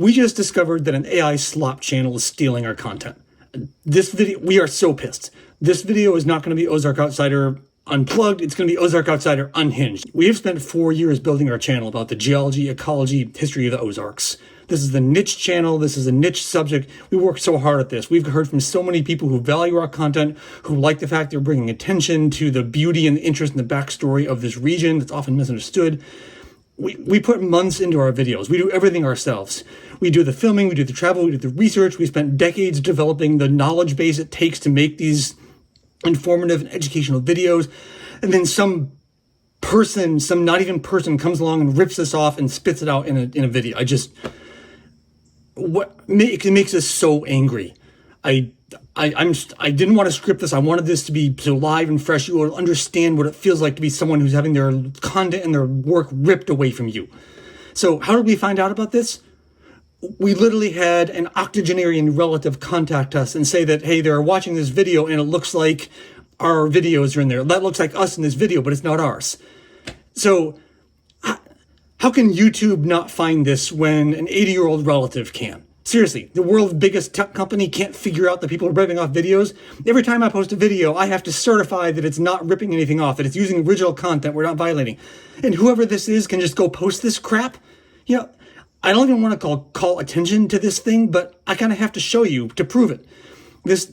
We just discovered that an AI slop channel is stealing our content. This video, we are so pissed. This video is not going to be Ozark Outsider Unplugged. It's going to be Ozark Outsider Unhinged. We have spent 4 years building our channel about the geology, ecology, history of the Ozarks. This is the niche channel. This is a niche subject. We worked so hard at this. We've heard from so many people who value our content, who like the fact they're bringing attention to the beauty and the interest and the backstory of this region that's often misunderstood. We put months into our videos. We do everything ourselves. We do the filming, we do the travel, we do the research. We spent decades developing the knowledge base it takes to make these informative and educational videos. And then some person, some not even person, comes along and rips this off and spits it out in a video. It makes us so angry. I didn't want to script this. I wanted this to be so live and fresh. You will understand what it feels like to be someone who's having their content and their work ripped away from you. So how did we find out about this? We literally had an octogenarian relative contact us and say that, hey, they're watching this video and it looks like our videos are in there. That looks like us in this video, but it's not ours. So how can YouTube not find this when an 80-year-old relative can? Seriously, the world's biggest tech company can't figure out that people are ripping off videos. Every time I post a video, I have to certify that it's not ripping anything off, that it's using original content, we're not violating. And whoever this is can just go post this crap. You know, I don't even want to call attention to this thing, but I kind of have to show you to prove it. This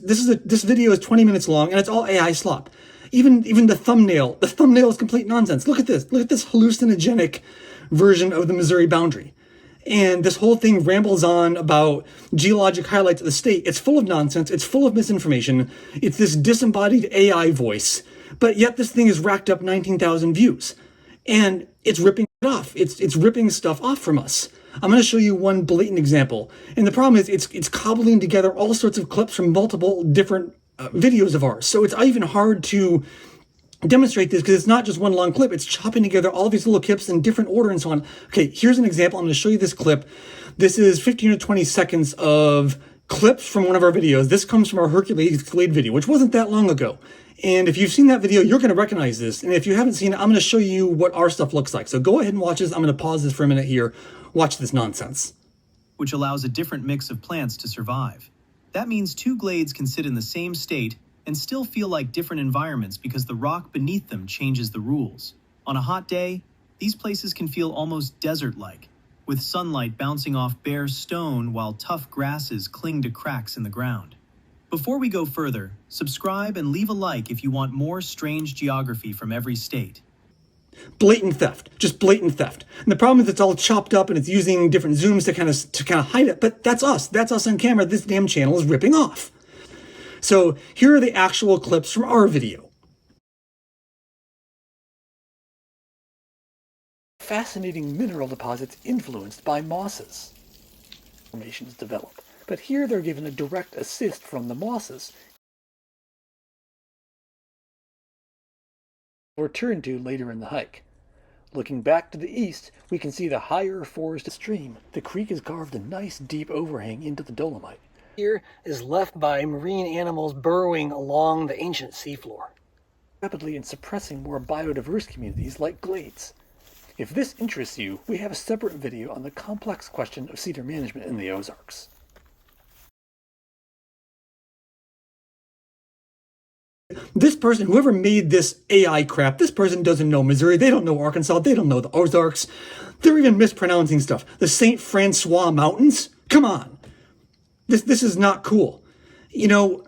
video is 20 minutes long, and it's all AI slop. Even the thumbnail is complete nonsense. Look at this hallucinogenic version of the Missouri boundary. And this whole thing rambles on about geologic highlights of the state. It's full of nonsense. It's full of misinformation. It's this disembodied AI voice. But yet this thing has racked up 19,000 views. And it's ripping it off. It's ripping stuff off from us. I'm going to show you one blatant example. And the problem is it's cobbling together all sorts of clips from multiple different videos of ours. So it's even hard to demonstrate this because it's not just one long clip. It's chopping together all these little clips in different order and so on. Okay, here's an example. I'm going to show you this clip. This is 15 or 20 seconds of clips from one of our videos. This comes from our Hercules Glade video, which wasn't that long ago. And if you've seen that video, you're going to recognize this. And if you haven't seen it, I'm going to show you what our stuff looks like. So go ahead and watch this. I'm going to pause this for a minute here. Watch this nonsense. Which allows a different mix of plants to survive. That means two glades can sit in the same state and still feel like different environments because the rock beneath them changes the rules. On a hot day, these places can feel almost desert-like, with sunlight bouncing off bare stone while tough grasses cling to cracks in the ground. Before we go further, subscribe and leave a like if you want more strange geography from every state. Blatant theft, just blatant theft. And the problem is it's all chopped up and it's using different zooms to kind of hide it. But that's us on camera. This damn channel is ripping off. So here are the actual clips from our video. Fascinating mineral deposits influenced by mosses. Formations develop, but here they're given a direct assist from the mosses. We'll return to later in the hike. Looking back to the east, we can see the higher forested stream. The creek has carved a nice deep overhang into the dolomite. Here is left by marine animals burrowing along the ancient seafloor, rapidly and suppressing more biodiverse communities like glades. If this interests you, we have a separate video on the complex question of cedar management in the Ozarks. This person, whoever made this AI crap, this person doesn't know Missouri, they don't know Arkansas, they don't know the Ozarks. They're even mispronouncing stuff. The St. Francois Mountains? Come on. This is not cool. You know,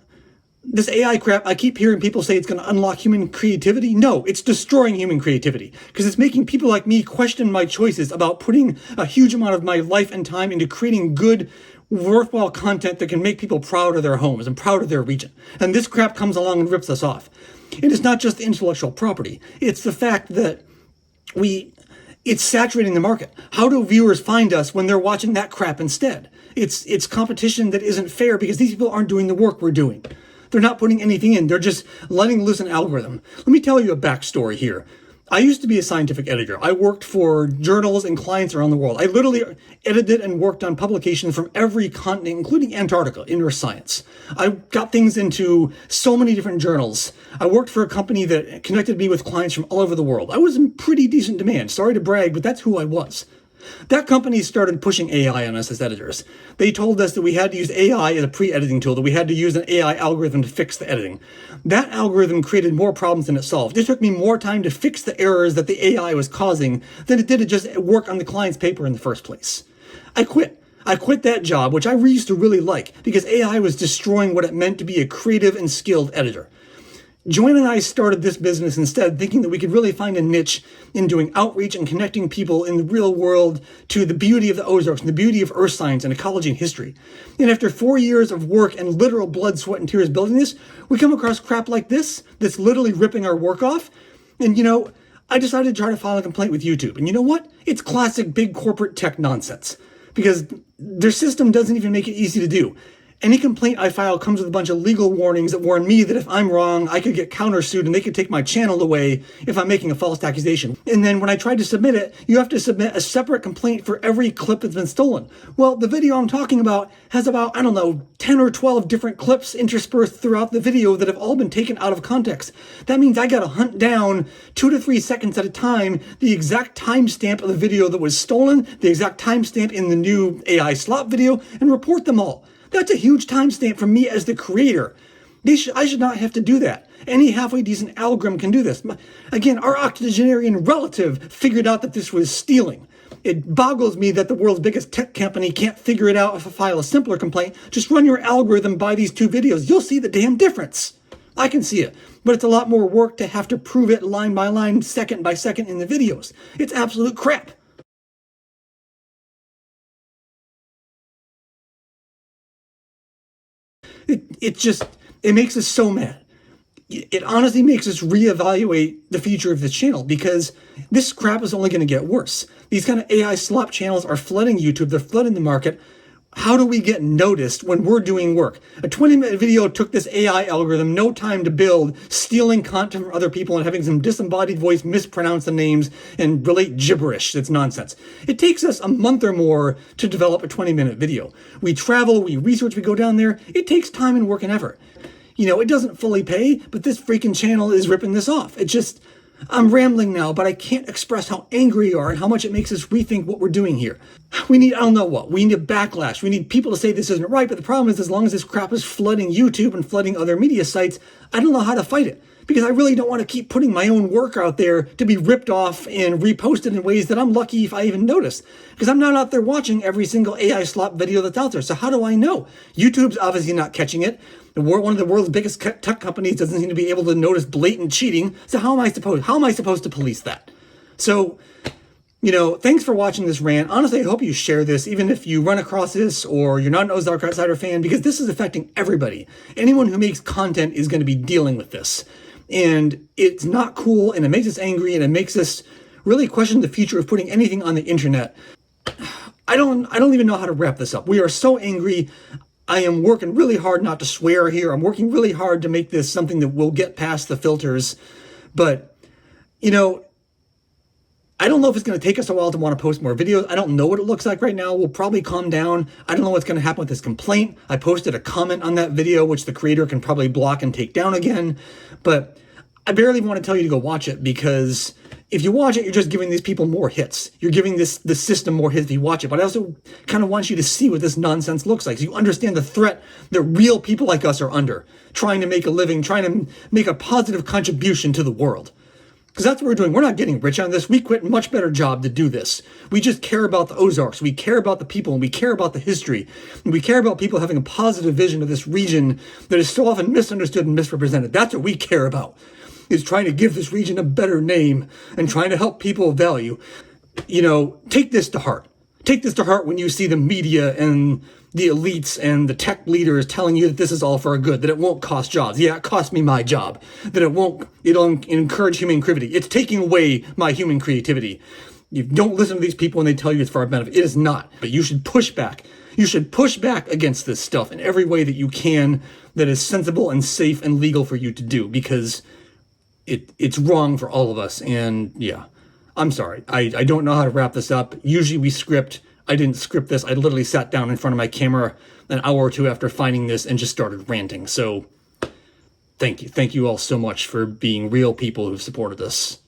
this AI crap, I keep hearing people say it's going to unlock human creativity. No, it's destroying human creativity because it's making people like me question my choices about putting a huge amount of my life and time into creating good, worthwhile content that can make people proud of their homes and proud of their region. And this crap comes along and rips us off. And it's not just the intellectual property. It's the fact that it's saturating the market. How do viewers find us when they're watching that crap instead? It's competition that isn't fair because these people aren't doing the work we're doing. They're not putting anything in. They're just letting loose an algorithm. Let me tell you a backstory here. I used to be a scientific editor. I worked for journals and clients around the world. I literally edited and worked on publications from every continent, including Antarctica, in Earth Science. I got things into so many different journals. I worked for a company that connected me with clients from all over the world. I was in pretty decent demand. Sorry to brag, but that's who I was. That company started pushing AI on us as editors. They told us that we had to use AI as a pre-editing tool, that we had to use an AI algorithm to fix the editing. That algorithm created more problems than it solved. It took me more time to fix the errors that the AI was causing than it did to just work on the client's paper in the first place. I quit. I quit that job, which I used to really like, because AI was destroying what it meant to be a creative and skilled editor. Joanne and I started this business instead, thinking that we could really find a niche in doing outreach and connecting people in the real world to the beauty of the Ozarks and the beauty of earth science and ecology and history. And after 4 years of work and literal blood, sweat, and tears building this, we come across crap like this that's literally ripping our work off. And I decided to try to file a complaint with YouTube. And you know what? It's classic big corporate tech nonsense, because their system doesn't even make it easy to do. Any complaint I file comes with a bunch of legal warnings that warn me that if I'm wrong, I could get countersued and they could take my channel away if I'm making a false accusation. And then when I tried to submit it, you have to submit a separate complaint for every clip that's been stolen. Well, the video I'm talking about has about, 10 or 12 different clips interspersed throughout the video that have all been taken out of context. That means I gotta hunt down 2 to 3 seconds at a time the exact timestamp of the video that was stolen, the exact timestamp in the new AI slop video, and report them all. That's a huge timestamp from me as the creator. I should not have to do that. Any halfway decent algorithm can do this. Again, our octogenarian relative figured out that this was stealing. It boggles me that the world's biggest tech company can't figure it out if I file a simpler complaint. Just run your algorithm by these 2 videos. You'll see the damn difference. I can see it, but it's a lot more work to have to prove it line by line, second by second in the videos. It's absolute crap. It makes us so mad. It honestly makes us reevaluate the future of this channel, because this crap is only going to get worse. These kind of AI slop channels are flooding YouTube. They're flooding the market. How do we get noticed when we're doing work? A 20-minute video took this AI algorithm no time to build, stealing content from other people and having some disembodied voice mispronounce the names and relate gibberish. That's nonsense. It takes us a month or more to develop a 20-minute video. We travel, we research, we go down there. It takes time and work and effort. It doesn't fully pay, but this freaking channel is ripping this off. I'm rambling now, but I can't express how angry you are and how much it makes us rethink what we're doing here. We need, I don't know what, we need a backlash. We need people to say this isn't right, but the problem is, as long as this crap is flooding YouTube and flooding other media sites, I don't know how to fight it. Because I really don't want to keep putting my own work out there to be ripped off and reposted in ways that I'm lucky if I even notice. Because I'm not out there watching every single AI slop video that's out there. So how do I know? YouTube's obviously not catching it. One of the world's biggest tech companies doesn't seem to be able to notice blatant cheating. So how am I supposed to police that? So, thanks for watching this rant. Honestly, I hope you share this, even if you run across this or you're not an Ozark Outsider fan, because this is affecting everybody. Anyone who makes content is going to be dealing with this. And it's not cool, and it makes us angry, and it makes us really question the future of putting anything on the internet. I don't even know how to wrap this up. We are so angry. I am working really hard not to swear here. I'm working really hard to make this something that will get past the filters. But, I don't know if it's going to take us a while to want to post more videos. I don't know what it looks like right now. We'll probably calm down. I don't know what's going to happen with this complaint. I posted a comment on that video, which the creator can probably block and take down again. But I barely want to tell you to go watch it, because if you watch it, you're just giving these people more hits. You're giving the system more hits if you watch it. But I also kind of want you to see what this nonsense looks like, so you understand the threat that real people like us are under, trying to make a living, trying to make a positive contribution to the world. Because that's what we're doing. We're not getting rich on this. We quit a much better job to do this. We just care about the Ozarks. We care about the people, and we care about the history. And we care about people having a positive vision of this region that is so often misunderstood and misrepresented. That's what we care about, is trying to give this region a better name and trying to help people value. Take this to heart. Take this to heart when you see the media and the elites and the tech leaders telling you that this is all for our good, that it won't cost jobs. Yeah, it cost me my job. That it'll encourage human creativity. It's taking away my human creativity. You don't listen to these people when they tell you it's for our benefit. It is not. But you should push back. You should push back against this stuff in every way that you can, that is sensible and safe and legal for you to do, because it's wrong for all of us. And yeah, I'm sorry. I don't know how to wrap this up. Usually we script. I didn't script this. I literally sat down in front of my camera an hour or two after finding this and just started ranting. So thank you. Thank you all so much for being real people who've supported this.